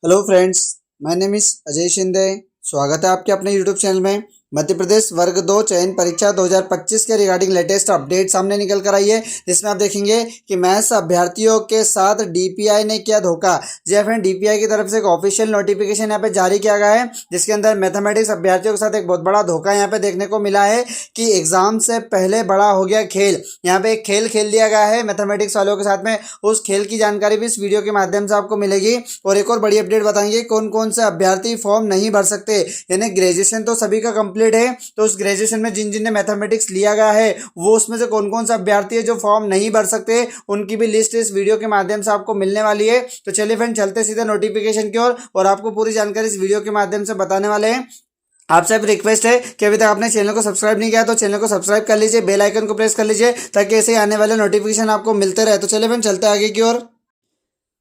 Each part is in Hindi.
Hello friends, my name is Ajay Shinde. स्वागत है आपके अपने यूट्यूब चैनल में। मध्य प्रदेश वर्ग 2 चयन परीक्षा 2025 के रिगार्डिंग लेटेस्ट अपडेट सामने निकल कर आई है, जिसमें आप देखेंगे कि मैथ्स अभ्यर्थियों के साथ डीपीआई ने किया धोखा। जी हाँ फ्रेंड, डीपीआई की तरफ से एक ऑफिशियल नोटिफिकेशन यहाँ पे जारी किया गया है, जिसके अंदर मैथमेटिक्स अभ्यर्थियों के साथ एक बहुत बड़ा धोखा यहाँ पे देखने को मिला है कि एग्जाम से पहले बड़ा हो गया खेल। यहाँ पे एक खेल खेल दिया गया है मैथमेटिक्स वालों के साथ में। उस खेल की जानकारी भी इस वीडियो के माध्यम से आपको मिलेगी। और एक और बड़ी अपडेट बताएंगे कौन कौन से अभ्यर्थी फॉर्म नहीं भर सकते। यानी ग्रेजुएशन तो सभी का कंप्लीट है, तो उस ग्रेजुएशन में जिन जिन ने मैथमेटिक्स लिया गया है वो उसमें से कौन कौन सा अभ्यर्थी है जो फॉर्म नहीं भर सकते, उनकी भी लिस्ट इस वीडियो के माध्यम से आपको मिलने वाली है। तो चलिए फ्रेंड, चलते सीधे नोटिफिकेशन की ओर और आपको पूरी जानकारी इस वीडियो के माध्यम से बताने वाले हैं। आपसे भी रिक्वेस्ट है कि अभी तक आपने चैनल को सब्सक्राइब नहीं किया तो चैनल को सब्सक्राइब कर लीजिए, बेल आइकन को प्रेस कर लीजिए ताकि ऐसे ही आने वाले नोटिफिकेशन आपको मिलते रहे। तो चलिए फ्रेंड, चलते हैं आगे की ओर।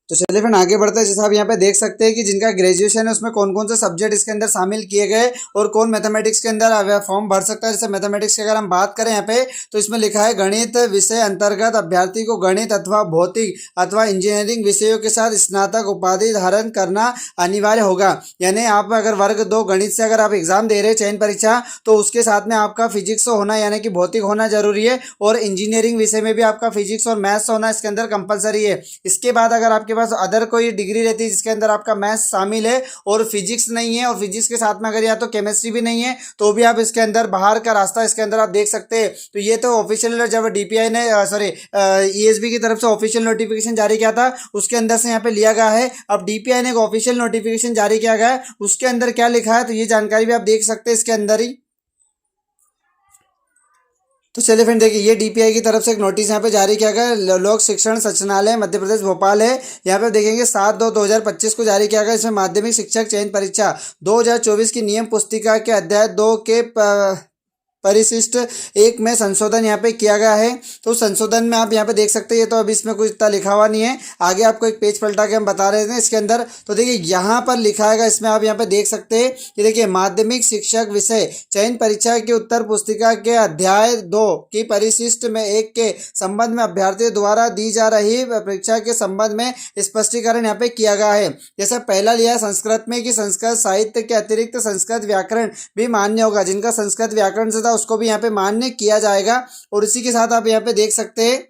तो चलिए फ्रेंड, आगे बढ़ते हैं। जैसे आप यहाँ पे देख सकते हैं कि जिनका ग्रेजुएशन है उसमें कौन कौन से सब्जेक्ट इसके अंदर शामिल किए गए और कौन मैथमेटिक्स के अंदर फॉर्म भर सकता है। जैसे मैथमेटिक्स की अगर हम बात करें यहाँ पे, तो इसमें लिखा है गणित विषय अंतर्गत अभ्यर्थी को गणित अथवा भौतिक अथवा इंजीनियरिंग विषयों के साथ स्नातक उपाधि धारण करना अनिवार्य होगा। यानी आप अगर वर्ग 2 गणित से अगर आप एग्जाम दे रहे हैं चयन परीक्षा, तो उसके साथ में आपका फिजिक्स होना यानी कि भौतिक होना जरूरी है, और इंजीनियरिंग विषय में भी आपका फिजिक्स और मैथ्स होना इसके अंदर कंपलसरी है। इसके बाद अगर आपके पास अदर कोई डिग्री रहती है जिसके अंदर आपका मैथ्स शामिल है और फिजिक्स नहीं है, और फिजिक्स के साथ में अगर या तो केमिस्ट्री भी नहीं है, तो भी आप इसके अंदर बाहर का रास्ता इसके अंदर आप देख सकते हैं। तो ये तो ऑफिशियल जब डीपीआई ने ईएसबी की तरफ से ऑफिशियल नोटिफिकेशन जारी किया था उसके अंदर से यहाँ पे लिया गया है। अब डीपीआई ने एक ऑफिशियल नोटिफिकेशन जारी किया गया है, उसके अंदर क्या लिखा है तो ये जानकारी भी आप देख सकते हैं इसके अंदर ही। तो चलिए फ्रेंड, देखिए ये डीपीआई की तरफ से एक नोटिस यहाँ पे जारी किया गया है। लोक शिक्षण संचालय मध्य प्रदेश भोपाल है। यहाँ पे देखेंगे 7/2/2025 को जारी किया गया। इसमें माध्यमिक शिक्षक चयन परीक्षा 2024 की नियम पुस्तिका के अध्याय 2 के परिशिष्ट 1 में संशोधन यहाँ पे किया गया है। तो संशोधन में आप यहाँ पे देख सकते हैं, ये तो अभी इसमें कुछ इतना लिखा हुआ नहीं है। आगे आपको एक पेज पलटा के हम बता रहे थे इसके अंदर। तो देखिए यहाँ पर लिखा है, इसमें आप यहाँ पे देख सकते हैं कि देखिए माध्यमिक शिक्षक विषय चयन परीक्षा की उत्तर पुस्तिका के अध्याय 2 की परिशिष्ट में 1 के संबंध में अभ्यर्थियों द्वारा दी जा रही परीक्षा के संबंध में स्पष्टीकरण यहाँ पे किया गया है। जैसे पहला लिया है संस्कृत में कि संस्कृत साहित्य के अतिरिक्त संस्कृत व्याकरण भी मान्य होगा। जिनका संस्कृत व्याकरण से था उसको भी यहाँ पे मान्य किया जाएगा। और इसी के साथ आप यहाँ पे देख सकते हैं।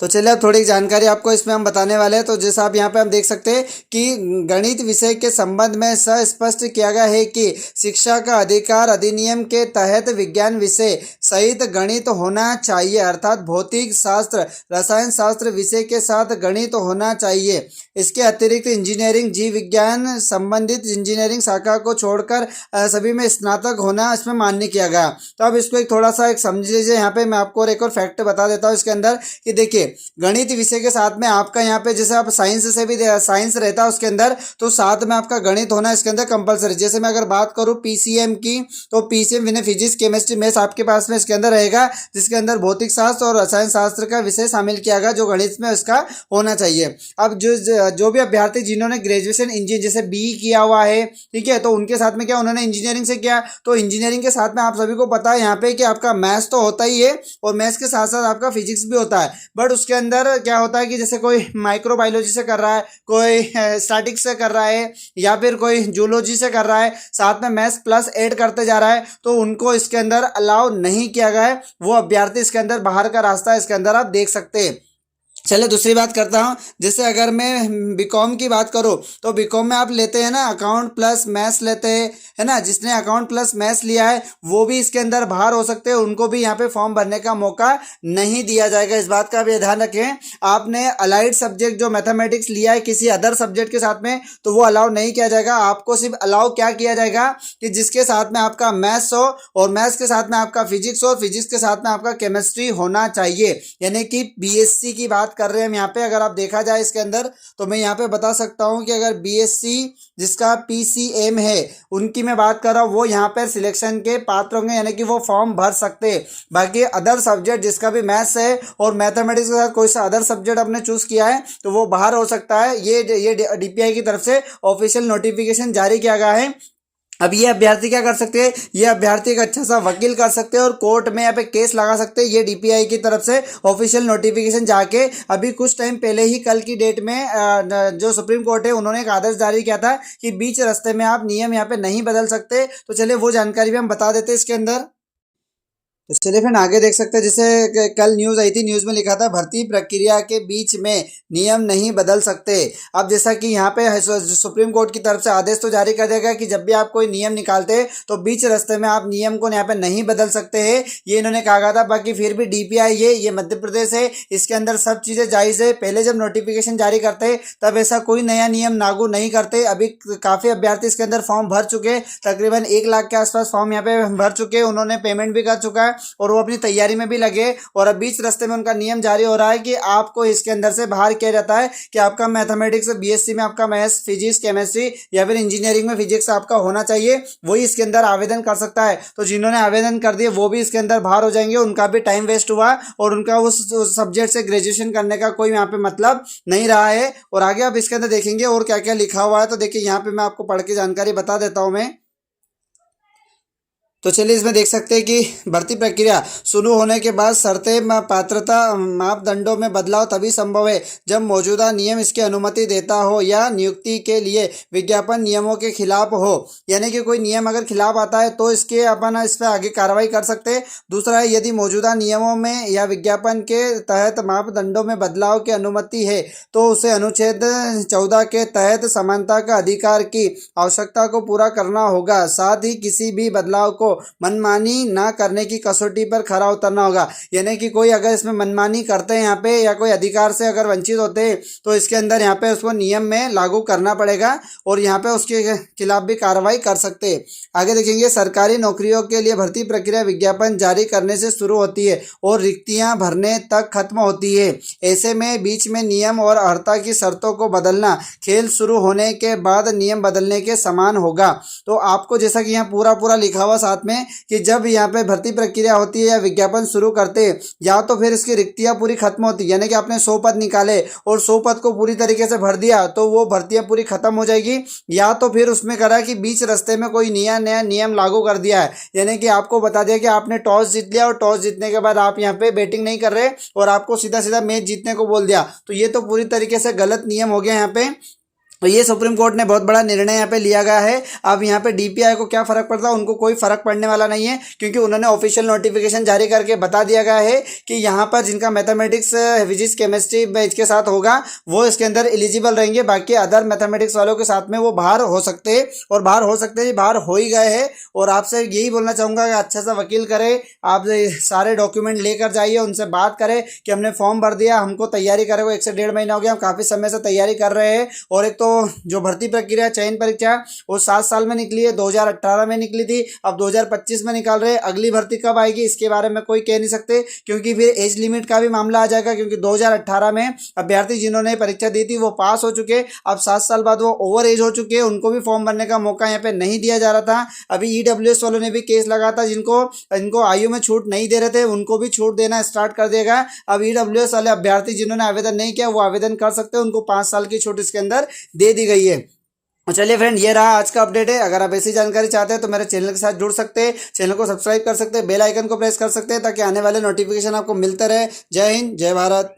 तो चलिए अब थोड़ी जानकारी आपको इसमें हम बताने वाले हैं। तो जैसा आप यहाँ पे हम देख सकते हैं कि गणित विषय के संबंध में स्पष्ट किया गया है कि शिक्षा का अधिकार अधिनियम के तहत विज्ञान विषय सहित गणित होना चाहिए, अर्थात भौतिक शास्त्र रसायन शास्त्र विषय के साथ गणित होना चाहिए। इसके अतिरिक्त इंजीनियरिंग जीव विज्ञान संबंधित इंजीनियरिंग शाखा को छोड़कर सभी में स्नातक होना इसमें मान्य किया गया। तो अब इसको एक थोड़ा सा एक समझ लीजिए। यहाँ पे मैं आपको और एक और फैक्ट बता देता हूँ इसके अंदर कि देखिए गणित विषय के साथ में आपका यहाँ पे जैसे आप साइंस से भी साइंस रहता है उसके अंदर, तो साथ में आपका गणित होना इसके अंदर कंपलसरी। जैसे मैं अगर बात करूँ पीसीएम की, तो पीसीएम विनय फिजिक्स केमिस्ट्री मैथ्स आपके पास में इसके अंदर रहेगा, जिसके अंदर भौतिक शास्त्र और रसायन शास्त्र का विषय शामिल किया गया जो गणित में उसका होना चाहिए। अब जो भी अभ्यर्थी जिन्होंने ग्रेजुएशन इंजीनियर जैसे बी किया हुआ है, ठीक है, तो उनके साथ में क्या उन्होंने इंजीनियरिंग से किया, तो इंजीनियरिंग के साथ में आप सभी को पता है यहाँ पे कि आपका मैथ्स तो होता ही है और मैथ्स के साथ साथ आपका फिजिक्स भी होता है। बट उसके अंदर क्या होता है कि जैसे कोई माइक्रोबायोलॉजी से कर रहा है, कोई स्टैटिक्स से कर रहा है, या फिर कोई जूलॉजी से कर रहा है, साथ में मैथ्स प्लस ऐड करते जा रहा है, तो उनको इसके अंदर अलाउ नहीं किया गया है। वो अभ्यर्थी इसके अंदर बाहर का रास्ता इसके अंदर आप देख सकते हैं। चलिए दूसरी बात करता हूँ। जैसे अगर मैं बीकॉम की बात करूँ, तो बीकॉम में आप लेते हैं ना अकाउंट प्लस मैथ्स लेते हैं, है ना। जिसने अकाउंट प्लस मैथ्स लिया है वो भी इसके अंदर बाहर हो सकते हैं, उनको भी यहाँ पे फॉर्म भरने का मौका नहीं दिया जाएगा। इस बात का भी ध्यान रखें। आपने अलाइड सब्जेक्ट जो मैथमेटिक्स लिया है किसी अदर सब्जेक्ट के साथ में, तो वो अलाउ नहीं किया जाएगा। आपको सिर्फ अलाउ क्या किया जाएगा कि जिसके साथ में आपका मैथ्स हो और मैथ्स के साथ में आपका फिजिक्स हो, फिजिक्स के साथ में आपका केमिस्ट्री होना चाहिए। यानी कि बीएससी की बात कर रहे हैं हम यहाँ पे। अगर आप देखा जाए इसके अंदर, तो मैं यहाँ पे बता सकता हूँ कि अगर बीएससी जिसका पीसीएम है उनकी मैं बात कर रहा हूँ, वो यहाँ पर सिलेक्शन के पात्र होंगे, यानी कि वो फॉर्म भर सकते हैं। बाकी अदर सब्जेक्ट जिसका भी मैथ्स है और मैथमेटिक्स के साथ कोई सा अदर सब्जेक्ट आपने चूज किया है तो वो बाहर हो सकता है। ये डीपीआई की तरफ से ऑफिशियल नोटिफिकेशन जारी किया गया है। अब ये अभ्यर्थी क्या कर सकते हैं, ये अभ्यर्थी एक अच्छा सा वकील कर सकते हैं और कोर्ट में यहाँ पे केस लगा सकते हैं। ये डीपीआई की तरफ से ऑफिशियल नोटिफिकेशन जाके अभी कुछ टाइम पहले ही कल की डेट में जो सुप्रीम कोर्ट है उन्होंने एक आदेश जारी किया था कि बीच रास्ते में आप नियम यहाँ पे नहीं बदल सकते। तो चलिए वो जानकारी भी हम बता देते हैं इसके अंदर। तो चलिए फिर आगे देख सकते हैं, जैसे कल न्यूज़ आई थी, न्यूज़ में लिखा था भर्ती प्रक्रिया के बीच में नियम नहीं बदल सकते। अब जैसा कि यहाँ पे सुप्रीम कोर्ट की तरफ से आदेश तो जारी कर दिया गया कि जब भी आप कोई नियम निकालते हैं तो बीच रास्ते में आप नियम को यहाँ पे नहीं बदल सकते हैं, ये इन्होंने कहा था। बाकी फिर भी डीपीआई ये मध्य प्रदेश है, इसके अंदर सब चीज़ें जायज़ है। पहले जब नोटिफिकेशन जारी करते तब ऐसा कोई नया नियम लागू नहीं करते। अभी काफ़ी अभ्यर्थी इसके अंदर फॉर्म भर चुके, तकरीबन 1 लाख के आसपास फॉर्म यहाँ पे भर चुके, उन्होंने पेमेंट भी कर चुका है और वो अपनी तैयारी में भी लगे। और अब बीच रास्ते में उनका नियम जारी हो रहा है कि आपको इसके अंदर से बाहर किया जाता है कि आपका मैथमेटिक्स बीएससी में आपका मैथ्स, फिजिक्स, केमिस्ट्री या फिर इंजीनियरिंग में फिजिक्स आपका होना चाहिए, वही इसके अंदर आवेदन कर सकता है। तो जिन्होंने आवेदन कर दिए वो भी इसके अंदर बाहर हो जाएंगे, उनका भी टाइम वेस्ट हुआ और उनका उस सब्जेक्ट से ग्रेजुएशन करने का कोई यहाँ पे मतलब नहीं रहा है। और आगे आप इसके अंदर देखेंगे और क्या क्या लिखा हुआ है, तो देखिए यहाँ पे मैं आपको पढ़ के जानकारी बता देता हूँ मैं। तो चलिए इसमें देख सकते हैं कि भर्ती प्रक्रिया शुरू होने के बाद शर्तें पात्रता मापदंडों में बदलाव तभी संभव है जब मौजूदा नियम इसकी अनुमति देता हो या नियुक्ति के लिए विज्ञापन नियमों के खिलाफ हो। यानी कि कोई नियम अगर खिलाफ आता है तो इसके अपन इस पर आगे कार्रवाई कर सकते हैं। दूसरा है, यदि मौजूदा नियमों में या विज्ञापन के तहत मापदंडों में बदलाव की अनुमति है तो उसे अनुच्छेद 14 के तहत समानता का अधिकार की आवश्यकता को पूरा करना होगा। साथ ही किसी भी बदलाव को मनमानी ना करने की कसौटी पर खरा उतरना होगा। यानी कि कोई अगर इसमें मनमानी करते हैं यहाँ पे या कोई अधिकार से अगर वंचित होते हैं तो इसके अंदर यहाँ पे उसको नियम में लागू करना पड़ेगा और यहाँ पे उसके खिलाफ भी कार्रवाई कर सकते हैं। आगे देखेंगे, सरकारी नौकरियों के लिए भर्ती प्रक्रिया विज्ञापन जारी करने से शुरू होती है और रिक्तियां भरने तक खत्म होती है। ऐसे में बीच में नियम और अर्हता की शर्तों को बदलना खेल शुरू होने के बाद नियम बदलने के समान होगा। तो आपको जैसा कि यहाँ पूरा लिखा हुआ साथ में कि जब यहाँ पे भर्ती प्रक्रिया होती है या विज्ञापन शुरू करते हैं या तो फिर इसकी रिक्तियां पूरी खत्म होती है, यानी कि आपने 100 पद निकाले और 100 पद को पूरी तरीके से भर दिया तो वो भर्तियां पूरी खत्म हो जाएगी। या तो फिर उसमें करा कि बीच रास्ते में कोई नया नियम लागू कर दिया है, यानी कि आपको बता दिया कि आपने टॉस जीत लिया और टॉस जीतने के बाद आप यहाँ पे बैटिंग नहीं कर रहे और आपको सीधा सीधा मैच जीतने को बोल दिया, तो ये तो पूरी तरीके से गलत नियम हो गया यहाँ पे। तो ये सुप्रीम कोर्ट ने बहुत बड़ा निर्णय यहाँ पे लिया गया है। अब यहाँ पे डीपीआई को क्या फ़र्क पड़ता है, उनको कोई फ़र्क पड़ने वाला नहीं है क्योंकि उन्होंने ऑफिशियल नोटिफिकेशन जारी करके बता दिया गया है कि यहाँ पर जिनका मैथमेटिक्स, फिजिक्स, केमिस्ट्री बैच के साथ होगा वो इसके अंदर एलिजिबल रहेंगे। बाकी अदर मैथमेटिक्स वालों के साथ में वो बाहर हो सकते हैं और बाहर हो सकते हैं, बाहर हो ही गए हैं। और आपसे यही बोलना चाहूँगा कि अच्छा सा वकील करें, आप सारे डॉक्यूमेंट लेकर जाइए, उनसे बात करें कि हमने फॉर्म भर दिया, हमको तैयारी करे को 1 से 1.5 महीना हो गया, हम काफ़ी समय से तैयारी कर रहे हैं। और एक तो जो भर्ती प्रक्रिया चयन परीक्षा वो 7 साल में निकली है, 2018 में निकली थी, अब 2025 में निकाल रहे हैं। अगली भर्ती कब आएगी इसके बारे में कोई कह नहीं सकते क्योंकि फिर एज लिमिट का भी मामला आ जाएगा, क्योंकि 2018 में अभ्यर्थी जिन्होंने परीक्षा दी थी वो पास हो चुके, अब 7 साल बाद वो ओवर एज हो चुके हैं, उनको भी फॉर्म भरने का मौका यहाँ पे नहीं दिया जा रहा था। अभी ईडब्ल्यूएस वालों ने भी केस लगा था, इनको आयु में छूट नहीं दे रहे थे, उनको भी छूट देना स्टार्ट कर देगा। अब ईडब्ल्यूएस वाले अभ्यर्थी जिन्होंने आवेदन नहीं किया वो आवेदन कर सकते हैं, उनको 5 साल की छूट इसके अंदर दे दी गई है। चलिए फ्रेंड, ये रहा आज का अपडेट है। अगर आप ऐसी जानकारी चाहते हैं तो मेरे चैनल के साथ जुड़ सकते हैं, चैनल को सब्सक्राइब कर सकते हैं, बेल आइकन को प्रेस कर सकते हैं ताकि आने वाले नोटिफिकेशन आपको मिलते रहे। जय हिंद, जय भारत।